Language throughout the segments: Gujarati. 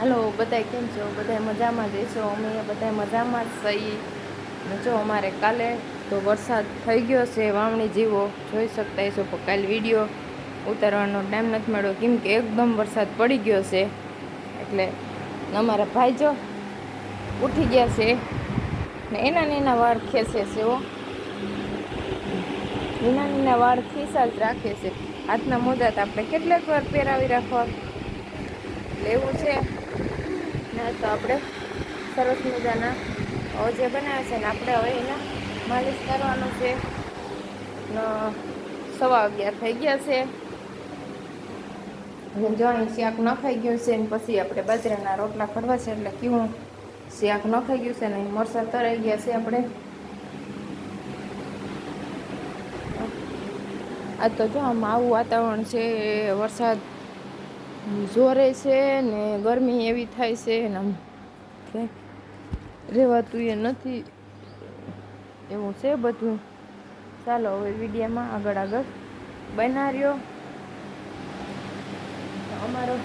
હાલો બધાય કેમ છો? બધાય મજામાં જ છો? અમે બધાય મજામાં જ છીએ. ને જો અમારે કાલે તો વરસાદ થઈ ગયો છે, વાવણી જેવો જોઈ શકતા હશો. પણ કાલે વિડીયો ઉતારવાનો ટાઈમ નથી મળ્યો કેમ કે એકદમ વરસાદ પડી ગયો છે. એટલે અમારા ભાઈ જો ઉઠી ગયા છે ને એના વાળ ખેંચે છે. એના વાળ ખિસ્સા જ રાખે છે. હાથના મોજા તો આપણે કેટલાક વાર પહેરાવી રાખવા લેવું છે ને. તો આપણે સરસ મજાના જે બનાવે છે ને આપણે હવે એના માલિશ કરવાનું છે. 11:15 થઈ ગયા છે. જો અહીં શાક નખાઈ ગયું છે ને પછી આપણે બાજરાના રોટલા કરવા છે. એટલે કેવું શાક નખાઈ ગયું છે ને મરચાં તરાઈ ગયા છે. આપણે આ તો જો આમ આવું વાતાવરણ છે, વરસાદ જોરે છે ને ગરમી એવી થાય છે ને આમ રહેવાતું એ નથી એવું છે બધું. ચાલો હવે વિડીયોમાં આગળ બના રહ્યો. અમારો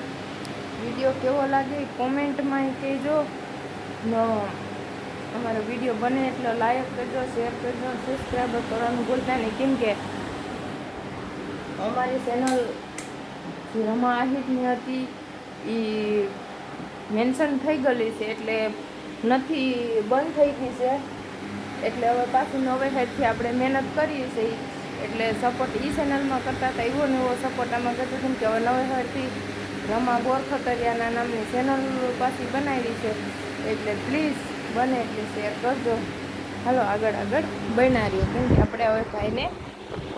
વિડીયો કેવો લાગે કોમેન્ટમાં કહેજો. અમારો વિડીયો બને એટલો લાઈક કરજો, શેર કરજો, સબસ્ક્રાઈબ કરવાનું ભૂલતા નહીં. કેમ કે અમારી ચેનલ જે રમા આહિરની હતી એ મેન્શન થઈ ગયેલી છે, એટલે નથી બંધ થઈ ગઈ છે. એટલે હવે પાછું નવે હેડથી આપણે મહેનત કરીએ છીએ. એટલે સપોર્ટ ચેનલમાં કરતા હતા એવો ને એવો સપોર્ટ આમાં કરતો કેમ કે હવે નવે હેડથી રમા બોરખતરિયાના નામની ચેનલ પાછી બનાવી છે. એટલે પ્લીઝ બને એટલે શેર કરજો. હાલો આગળ બના રહ્યો. કેમ કે આપણે હવે ભાઈને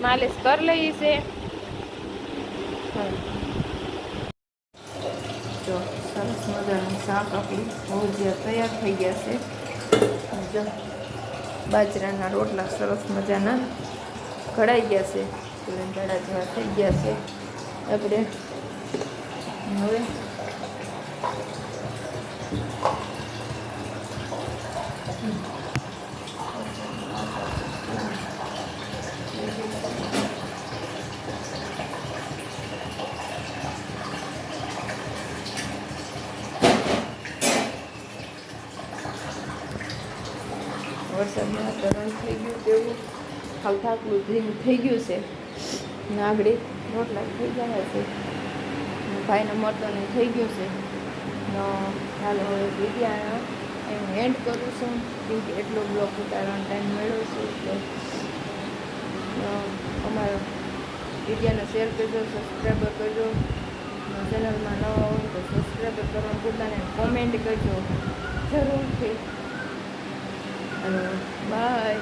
માલિશ કરી લઈએ છે. જો સરસ મજાનું શાક આપણું ભજીયા તૈયાર થઈ ગયા છે. જો બાજરાના રોટલા સરસ મજાના કઢાઈ ગયા છે, દડા જેવા થઈ ગયા છે. આપણે હવે વરસાદનું વાતાવરણ થઈ ગયું તેવું થાકલું જેવું થઈ ગયું છે ને આગળ રોટલા થઈ ગયા છે. ભાઈને મરદોને થઈ ગયું છે. ચાલો હવે વિડીયો એમ એન્ડ કરું છું કેમ કે એટલો બ્લોગ ઉતારવાનો ટાઈમ મળ્યો છે. એટલે અમારો વિડીયોને શેર કરજો, સબસ્ક્રાઈબર કરજો. ચેનલમાં નવા હોય તો સબસ્ક્રાઈબર કરવાનું ભૂલતા નહીં. કોમેન્ટ કરજો જરૂરથી. બાય.